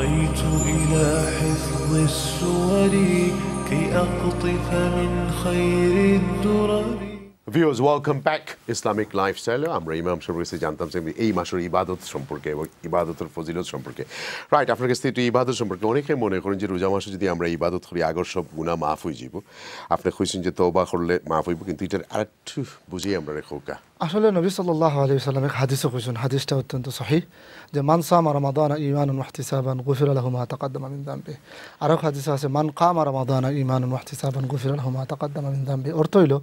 بغيت إلى حفظ السور كي أقطف من خير الدرر. Viewers, welcome back. Islamic Lifestyle. আমরা ইমাম সাহেবের কাছে জানতাম যে এই মাসের ইবাদত সম্পর্কে এবং ইবাদতের ফজিলত সম্পর্কে। রাইট, আপনার কাছে একটু ইবাদত সম্পর্কে অনেকে মনে করেন যে রোজা মাসে যদি আমরা ইবাদত করি আগর সব গুনাহ মাফ হয়ে যাব। আপনি কইছেন যে তওবা করলে মাফ হইব, কিন্তু এটার আরেকটু বুঝিয়ে আমরা রেখোকা। আসলে নবী সাল্লাল্লাহু আলাইহি ওয়াসাল্লাম এক হাদিসে কইছেন, হাদিসটা অত্যন্ত সহিহ, যে মান সামা রমাদানা ঈমানান ওয়া ইহতিসাবান গুফিরা লাহু মা তাকাদ্দামা মিন যামবি। আর এক হাদিসে আছে মান কামা রমাদানা ঈমানান ওয়া ইহতিসাবান গুফিরা লাহু মা তাকাদ্দামা মিন যামবি। অর্থ হইল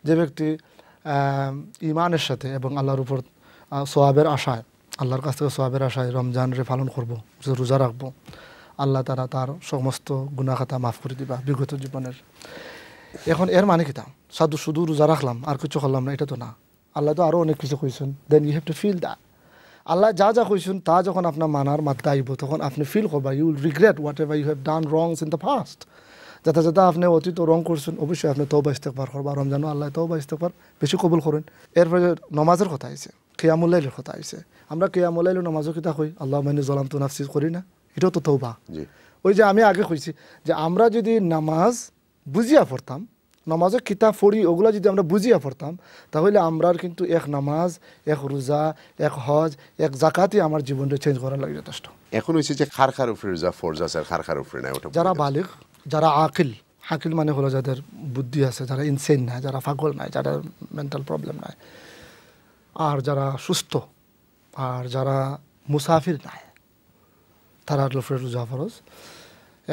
যে ব্যক্তি ইমানের সাথে এবং আল্লাহর উপর সোয়াবের আশায়, আল্লাহর কাছ থেকে সোয়াবের আশায় রমজানরে পালন করব, রোজা রাখবো, আল্লাহ তারা তার সমস্ত গুনাহ খাতা মাফ করে দিবা বিগত জীবনের। এখন এর মানে কিতা? শুধু রোজা রাখলাম আর কিছু করলাম না, এটা তো না। আল্লাহ তো আরও অনেক কিছু কইছেন। Then you have to feel that. আল্লাহ যা যা কইছেন তা যখন আপনার মানার মাত্রা আইব, তখন আপনি ফিল করবা you will regret whatever you have done wrongs in the past. যাতে যাতে আপনি অতীত রং করছেন, অবশ্যই আপনি তওবা ইস্তেগফার করবা। রমজানও আল্লাহ তওবা ইস্তেগফার বেশি কবুল করেন। এরপরে নমাজের কথা আইছে, কিয়ামুল লাইলের কথা আইছে। আমরা কিয়ামুল লাইল নমাজও কিতা কই, আল্লাহুম্মা ইন্নী যালামতু নাফসি করি না, এটাও তো তওবা। ওই যে আমি আগে কইছি যে আমরা যদি নামাজ বুঝিয়া পড়তাম, নামাজের কিতাব পড়ি, ওগুলো যদি আমরা বুঝিয়া পড়তাম, তাহলে আমরা কিন্তু এক নামাজ, এক রোজা, এক হজ, এক জাকাতই আমার জীবনটা চেঞ্জ করার লাগে যথেষ্ট। এখন হয়েছে যে খার উপরে রোজা ফরজ আছে, আর খার উপরে নাই। ওটা যারা বালিগ, যারা আকিল, আকিল মানে হলো যাদের বুদ্ধি আছে, যারা ইনসেন নাই, যারা পাগল নাই, যারা মেন্টাল প্রবলেম নাই, আর যারা সুস্থ, আর যারা মুসাফির নাই, তারা উপরে রোজা ফরজ।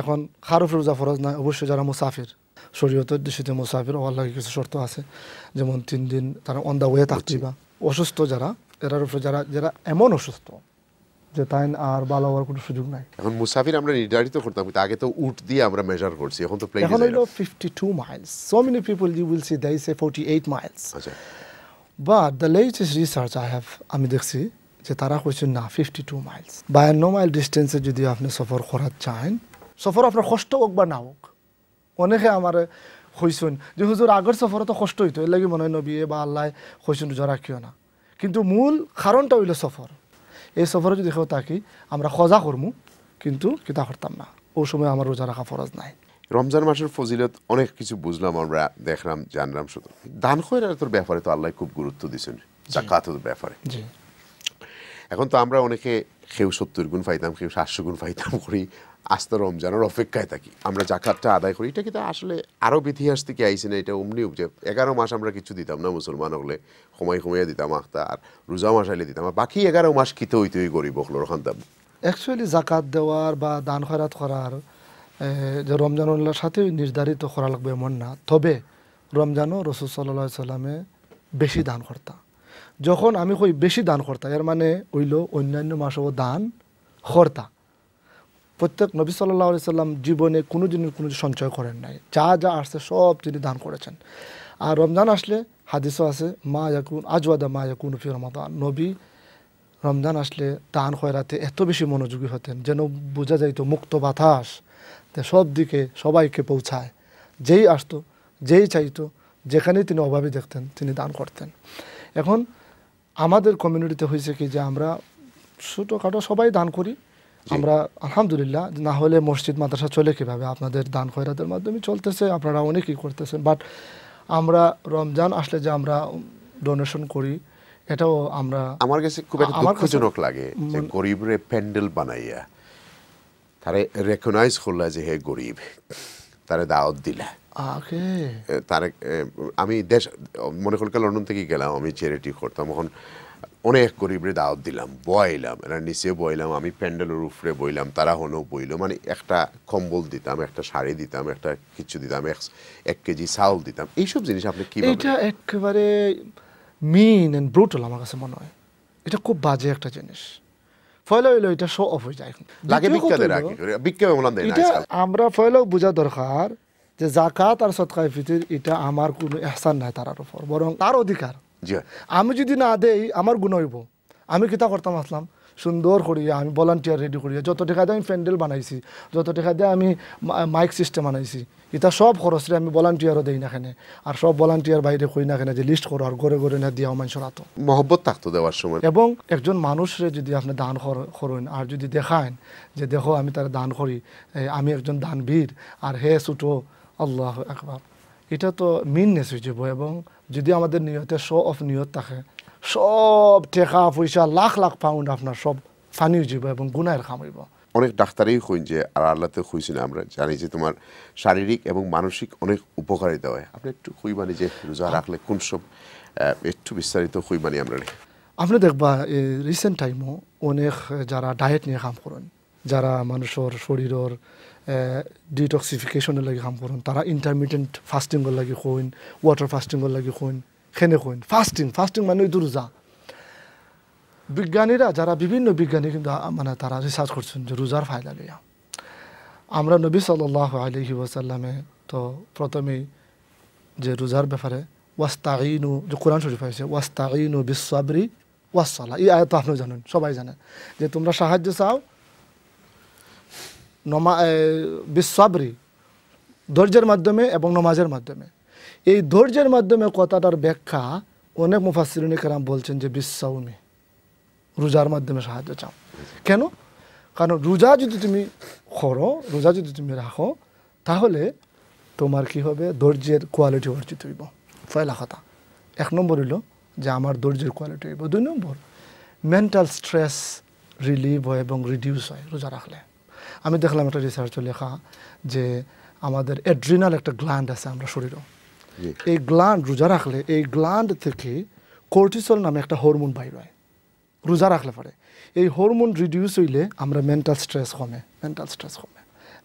এখন খার উপরে রোজা ফরজ নাই, অবশ্যই যারা মুসাফির, শরীয়তের দৃষ্টিতে মুসাফির হওয়ার লাগে কিছু শর্ত আছে, যেমন 3 দিন তারা অন দা ওয়ে থাকতে বা অসুস্থ যারা, এরার উপরে যারা যারা এমন অসুস্থ যে তাই আর ভালো হওয়ার কোনো সুযোগ নাই। এখন মুসাফির আমরা নির্ধারিত করতাম, কিন্তু আগে তো উট দিয়ে আমরা মেজার করছি, এখন তো প্লেন। এখন হইলো 52 miles. So many people you will see they say 48 miles. আচ্ছা, But the latest research I have, আমি দেখছি যে তারা কইছেন না 52 miles. 52 মাইল ডিস্টেন্সে যদি আপনি সফর করা চান, সফর আপনার কষ্ট হোক বা না হোক। অনেকে আমার কইছেন যে হুজুর আগের সফরে তো কষ্ট হইতো, এর লাগি মনে হয় নবী বা আল্লাহ কইছেন রোজা রাখিও না। কিন্তু মূল কারণটা হইল সফর। এই সফরে যদি কেউ থাকি আমরা খজা করমু, কিন্তু কিতা করতাম না, ওই সময় আমার রোজা রাখা ফরজ নাই। রমজান মাসের ফজিলত অনেক কিছু বুঝলাম, আমরা দেখলাম, জানলাম। শুধু দান খয়রাতের ব্যাপারে তো আল্লাহ খুব গুরুত্ব দিয়েছেন, যাকাতের ব্যাপারে। এখন তো আমরা অনেকে কেউ 70 গুণ পাইতাম, কেউ 700 গুণ পাইতাম করি, আস্তে রমজানের অপেক্ষায় থাকি, আমরা জাকাতটা আদায় করি। এটা কিন্তু আসলে আরব ইতিহাস থেকে আইসি না, এটা অমনিও যে 11 মাস আমরা কিছু দিতাম না মুসলমান হলে, কমাইয়া দিতাম আখতা, আর রোজা মাস আইলে দিতাম, আর বাকি 11 মাস কিতে হইতে ওই গরিব হলোর খান্তাম। অ্যাকচুয়ালি জাকাত দেওয়ার বা দান খয়রাত করার যে রমজানুল্লাহর সাথে নির্ধারিত করা লাগবে এমন না। তবে রমজানও রাসূল সাল্লাল্লাহু আলাইহি সাল্লামে বেশি দান করতা। যখন আমি কই বেশি দান করতা, এর মানে হইল অন্যান্য মাসেও দান করতা। প্রত্যেক নবী সাল্লাল্লাহু আলাইহি সাল্লাম জীবনে কোনো দিনের কোনো সঞ্চয় করেন নাই, যা যা আসছে সব তিনি দান করেছেন। আর রমজান আসলে হাদিসও আছে, মা ইয়াকুন আজওয়াদা মা ইয়াকুন ফি রমাদান, নবী রমজান আসলে দান খয়রাতে এত বেশি মনোযোগী হতেন যেন বোঝা যাইতো মুক্ত বাতাস সব দিকে সবাইকে পৌঁছায়। যেই আসতো, যেই চাইতো, যেখানেই তিনি অভাবী দেখতেন তিনি দান করতেন। এখন আমাদের কমিউনিটিতে হয়েছে কি যে আমরা ছোটোখাটো সবাই দান করি, আমরা আলহামদুলিল্লাহ। না হলে মসজিদ মাদ্রাসা চলে কীভাবে? আপনাদের দান খয়রাতের মাধ্যমে চলতেছে, আপনারা অনেকেই করতেছেন। বাট আমরা রমজান আসলে যে আমরা ডোনেশন করি, এটাও আমরা, আমার কাছে খুব একটা দুঃখজনক লাগে যে গরিবরে প্যান্ডেল বানাইয়া তারে রেকগনাইজ করলা যে হে গরিব, তারে দাওয়াত দিলা। তারে আমি দেশ মনে কলকাতা লন্ডন থেকে গেলাম, আমি চ্যারিটি করতাম, এখন অনেক গরিবরে দাওয়াত দিলাম, বইলাম, এরা নিচে বইলাম, আমি প্যান্ডেলের উপরে বইলাম, তারা হনো বইল, মানে একটা কম্বল দিতাম, একটা শাড়ি দিতাম, একটা কিছু দিতাম, 1 কেজি চাউল দিতাম। এইসব জিনিস আপনি কি? এটা একেবারে মিন এন্ড ব্রুটাল আমার কাছে মনে হয়। এটা খুব বাজে একটা জিনিস। ফলে হইলো এটা শো অফ হয়ে যায়। লাগে বিক্কাদের আগে বিক্কা এমন দেয় না। আমরা ফলে বোঝা দরকার যে জাকাত আর সদকায়ে ফিতর এটা আমার কোনো ইহসান নাই তার উপর, বরং তার অধিকার। আমি যদি না দেই আমার গুনাহ হইব। আমি কিতা করতাম আসলাম সুন্দর করিয়া আমি ভলান্টিয়ার রেডি করিয়া, যত টাকা দিয়ে আমি প্যান্ডেল বানাইছি, যত টাকা দিয়ে আমি মাইক সিস্টেম বানাইছি, এটা সব খরচরে আমি ভলান্টিয়ারও দেই না কেনে, আর সব ভলান্টিয়ার বাইরে কই না কেনে যে লিস্ট করো আর ঘরে ঘরে না দিয়াও মানুষের হাতো মহব্বত থাকতো দেওয়ার সময়। এবং একজন মানুষরে যদি আপনি দান করেন আর যদি দেখান যে দেখো আমি তার দান করি, আমি একজন দানবীর, আর হে ছোটো, আল্লাহু আকবার, এটা তো মিননেস হয়ে যাব। এবং যদি আমাদের নিয়তে শো অফ নিয়ত থাকে, সব টাকা পয়সা লাখ লাখ পাউন্ড আপনার সব ফানি হয়ে যাব এবং গুনাহের কাম হইব। অনেক ডাক্তারই কইন যে, আর আল্লাহতে খুঁজছি না, আমরা জানি যে তোমার শারীরিক এবং মানসিক অনেক উপকারিতা হয়। আপনি একটু খুঁজবানি যে রোজা রাখলে কোন সব, একটু বিস্তারিত খুঁজবানি আমরা। আপনি দেখবা রিসেন্ট টাইমও অনেক যারা ডায়েট নিয়ে কাম করেন, যারা মানুষের শরীরের ডিটক্সিফিকেশনের লাগে কাম করেন, তারা ইন্টারমিডিয়েন্ট ফাস্টিংয়ের লাগে কইন, ওয়াটার ফাস্টিংয়ের লাগে কইন, খেনে কইন। ফাস্টিং মানে ওই রোজা। বিজ্ঞানীরা যারা বিভিন্ন বিজ্ঞানী কিন্তু মানে তারা রিসার্চ করছেন যে রোজার ফায়দা লইয়া। আমরা নবী সাল্লাল্লাহু আলাইহি ওয়াসাল্লামে তো প্রথমেই যে রোজার ব্যাপারে ওয়াস্তাঈনু, যে কোরআন শরীফ আছে ওয়াস্তাঈনু বিস-সাবরি ওয়াস-সালাহ, এই আয়াত আপনি জানেন, সবাই জানেন যে তোমরা সাহায্য চাও বিস-সাবরি, ধৈর্যের মাধ্যমে এবং নামাজের মাধ্যমে। এই ধৈর্যের মাধ্যমে কথাটার ব্যাখ্যা অনেক মুফাসসিরিনে কেরাম বলছেন যে বিস-সাওমি, রোজার মাধ্যমে সাহায্য চাও। কেন? কারণ রোজা যদি তুমি করো, রোজা যদি তুমি রাখো, তাহলে তোমার কি হবে, ধৈর্যের কোয়ালিটি অর্জিত হইব। পয়লা কথা। 1 নম্বর হইল যে আমার ধৈর্যের কোয়ালিটি হইব। 2 নম্বর, মেন্টাল স্ট্রেস রিলিভ হয় এবং রিডিউস হয় রোজা রাখলে। আমি দেখলাম একটা রিসার্চে লেখা যে আমাদের অ্যাড্রিনাল একটা গ্ল্যান্ড আছে আমরা শরীরও, এই গ্ল্যান্ড রোজা রাখলে এই গ্ল্যান্ড থেকে কর্টিসল নামে একটা হরমোন বাইর হয় রোজা রাখলে পরে। এই হরমোন রিডিউস হইলে আমরা মেন্টাল স্ট্রেস কমে।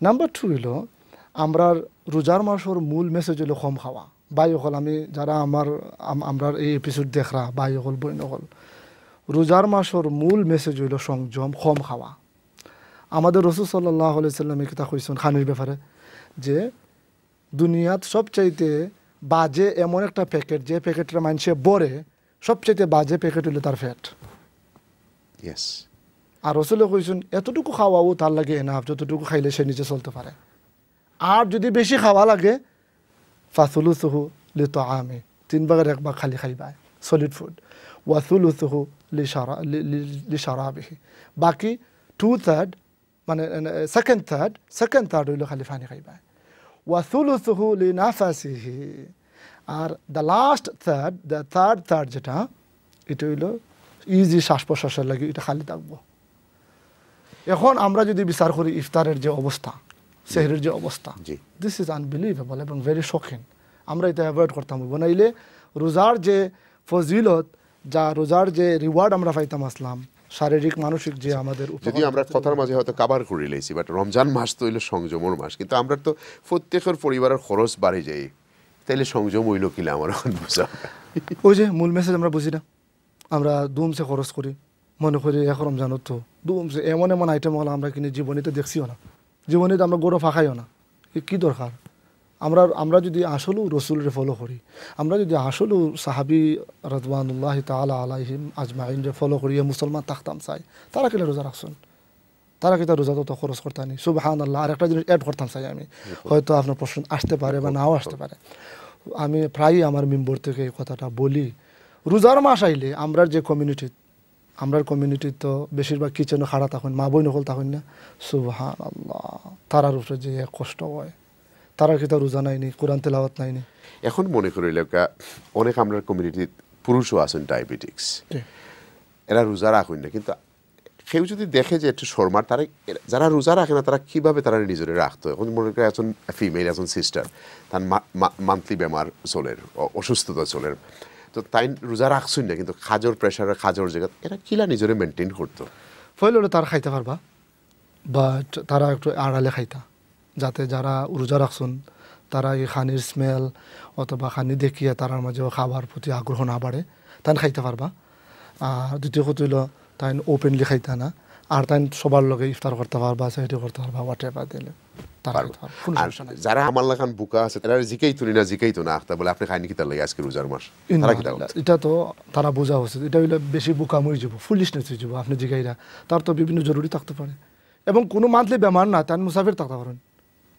নাম্বার 2 হইল আমরা রোজার মাসের মূল মেসেজ হইল কম খাওয়া। বাই হল আমি যারা আমরা এই এপিসোড দেখরা বাই হল বইন হল, রোজার মাসের মূল মেসেজ হইল সংযম, কম খাওয়া। আমাদের রাসূল সাল্লাল্লাহু আলাইহি সাল্লাম কথা কইছেন খানির ব্যাপারে যে দুনিয়াত সবচাইতে বাজে এমন একটা প্যাকেট, যে প্যাকেটটা মানুষে বরে, সবচাইতে বাজে প্যাকেট হইল তার ফ্যাট। আর রাসূল কইছেন এতটুকু খাওয়াও তার লাগে এনাফ, যতটুকু খাইলে সে নিচে চলতে পারে। আর যদি বেশি খাওয়া লাগে ফাসুলুসুহু লিতাআমি, 3 ভাগের 1 ভাগ খালি খাইবা সলিড ফুড, ওয়া সুলুসুহু লিশারাবিহি, বাকি 2/3 মানে সেকেন্ড থার্ড হইল খালি পানি খাইবা। ওয়া সুলুসুহু লিনাফাসিহি, আর the last third, the third যেটা, এটা হইল ইজি শ্বাস প্রশ্বাসের লাগে, এটা খালি থাকবো। এখন আমরা যদি বিচার করি ইফতারের যে অবস্থা, সেহরির যে অবস্থা, দিস ইজ আনবিলিভেবল এবং ভেরি শকিং। আমরা এটা অ্যাভয়েড করতাম নাইলে রোজার যে ফজিলত, যা রোজার যে রিওয়ার্ড আমরা পাইতাম আসলাম, শারীরিক মানসিক যে আমাদের, যদি আমরা কথার মাঝে হয়তো কাবার করে লইছি, বাট রমজান মাস তো হইলো সংযমের মাস, কিন্তু আমরা তো প্রত্যেকের পরিবারের খরচ বাড়ে যাই, তাইলে সংযম হইল কিনা আমার এখন বুঝা। ওই যে মূল মেসেজ আমরা বুঝি না, আমরা দুমসে খরচ করি, মনে করি এখন রমজানত তো দুমসে এমন এমন আইটেম হলো আমরা কিনে জীবনীতে দেখছিও না, জীবনীতে আমরা গরু ফাঁকাইও না, কি দরকার? আমরা যদি আসলেও রসুলরে ফলো করি, আমরা যদি আসলেও সাহাবি রাদওয়ানুল্লাহি তাআলা আলাইহিম আজমাইনরে ফলো করি, মুসলমান থাকতাম চাই, তারা কিনা রোজা রাখছেন, তারা কিনা রোজা তো খরচ করতানি। সুবহানাল্লাহ। আর একটা জিনিস অ্যাড করতাম চাই আমি, হয়তো আপনার প্রশ্ন আসতে পারে বা নাও আসতে পারে। আমি প্রায়ই আমার মেম্বর থেকে এই কথাটা বলি, রোজার মাস আইলে আমরার যে কমিউনিটি তো বেশিরভাগ কিচেনে খাড়া থাকেন, মা বই নকল থাকেন না, সুবহানাল্লাহ, তারার উপরে যে কষ্ট হয়, তারা কি তার রোজা নাইনি, কোরআন তেলাওয়াত নাইনি। এখন মনে করি অনেক আমরা কমিউনিটি পুরুষও আছেন ডায়াবেটিক্স, এরা রোজা রাখেন না, কিন্তু কেউ যদি দেখে যে একটু শর্মার, তারা যারা রোজা রাখে না তারা কীভাবে তারা নিজের রাখতো। এখন মনে করি একজন ফিমেল, একজন সিস্টার, তার মান্থলি বেমার চলের, অসুস্থতা চলের, তো তাই রোজা রাখছেন না, কিন্তু খাজর প্রেশারের খাজর জায়গা এরা কিলা নিজেরে মেনটেন করতো। ফলে তারা খাইতে পারবা, বাট তারা একটু আড়ালে খাইতা, যাতে যারা রোজা রাখছেন তারা এই খানির স্মেল অথবা খানি দেখিয়া তার মাঝে খাবার প্রতি আগ্রহ না বাড়ে, তাই খাইতে পারবা। আর দ্বিতীয় কথা হইল তাই ওপেনলি খাইতা না, আর তাই সবার লগে ইফতার করতে পারবা, সেটি করতে পারবা, হোয়াট এভার দিলে। তারা পারবো। খাইতে পারবো, কোনো আর সমস্যা নাই। যারা আমার লাখান বুকা আছে তারা জিকাইতো না আখতা বলে আপনি খাইনি কি তার লাগে আজকে রোজার মাস তারা কি দাও এটা তো তারা বোঝা উচিত, এটা হইলে বেশি বোকাম হয়ে যাব, ফুলিশনেস হয়ে যাব। আপনি জিগাইরা তার তো বিভিন্ন জরুরি থাকতে পারে, এবং কোনো মান্থলি বেমার না তান মুসাফির থাকতে পারেন,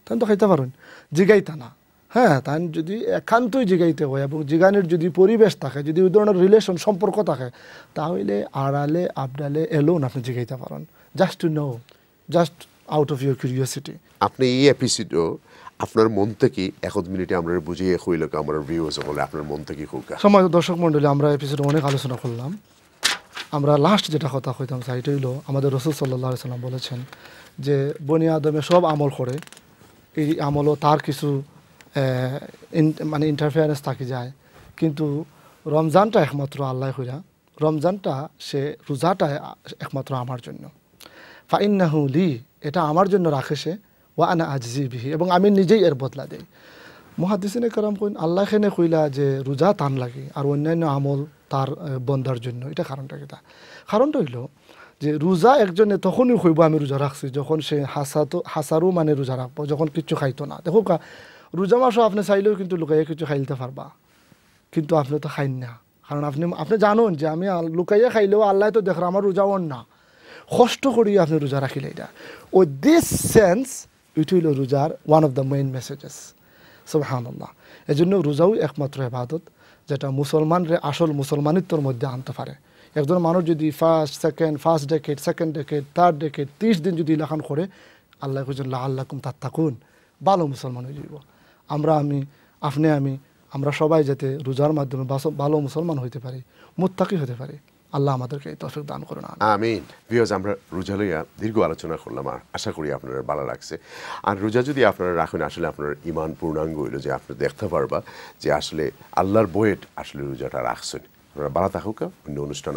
তান তো খাইতে পারেন, জিগাইতা না। হ্যাঁ, তান যদি একান্তই জিগাইতে হয় এবং জিগানের যদি পরিবেশ থাকে, যদি ওই ধরনের রিলেশন সম্পর্ক থাকে, তাহলে আড়ালে আবডালে এলোন আপনি জিগাইতে পারেন, just to know, just out of your curiosity. আপনি এই এপিসোডও আপনার মন থেকে 1 মিনিটে আমরা বুঝিয়ে হইল আমার ভিউজ বলে আপনার মন থেকে হোক। সময় দর্শক মণ্ডলী, আমরা এপিসোডে অনেক আলোচনা করলাম। আমরা লাস্ট যেটা কথা কইতাম চাই এটা হইলো আমাদের রাসূল সাল্লাল্লাহু আলাইহি সাল্লাম বলেছেন যে বনি আদমে সব আমল করে, এই আমলও তার কিছু মানে ইন্টারফেয়ারেন্স থাকি যায়, কিন্তু রমজানটা একমাত্র আল্লাহ কইরা, রমজানটা সে রোজাটা একমাত্র আমার জন্য, ফাইন্নাহু লি, এটা আমার জন্য রাখে সে, ওয়া আনা আজজি বিহি, এবং আমি নিজেই এর বদলা দেই। মুহাদ্দিসিনে কারাম কইন আল্লাহ খেনে কইলা যে রোজা তান লাগে আর অন্যান্য আমল তার বন্দার জন্য, এটা কারণটা কিতা? কারণটা হইল যে রোজা একজনে তখনই কইব আমি রোজা রাখছি যখন সে হাসারু মানে রোজা রাখবো, যখন কিছু খাইতো না। দেখো রোজা মাসও আপনি চাইলেও কিন্তু লুকাইয়া কিছু খাইতে পারবা, কিন্তু আপনি তো খাইন না, কারণ আপনি জানুন যে আমি লুকাইয়া খাইলেও আল্লাহ তো দেখরা আমার রোজা ওর না, কষ্ট করি আপনি রোজা রাখিলে। এটা ও দিস সেন্স ইট হইল রোজার one of the main messages. সুবহানাল্লাহ। এই জন্য রোজাও একমাত্র ইবাদত যেটা মুসলমানরে আসল মুসলমানিত্বর মধ্যে আনতে পারে। একজন মানুষ যদি first decade, second decade, third decade 30 দিন যদি ইলাখান করে, আল্লাহ কইছেন লাআল্লাকুম তাত্তাকুন, ভালো মুসলমান হয়ে যাইব। আমরা সবাই যাতে রোজার মাধ্যমে ভালো মুসলমান হইতে পারি, মুত্তাকি হতে পারি, আল্লাহ আমাদেরকে এই তৌফিক দান করুন। আমিন। ভিউয়ার্স, আমরা রোজা লইয়া দীর্ঘ আলোচনা করলাম, আর আশা করি আপনারা ভালো লাগছে। আর রোজা যদি আপনারা রাখেন, আসলে আপনার ইমান পূর্ণাঙ্গ হইল যে আপনি দেখতে পারবা যে আসলে আল্লাহর বইয়ের আসলে রোজাটা রাখছেন। আপনারা ভালো থাকুক, অন্য অনুষ্ঠান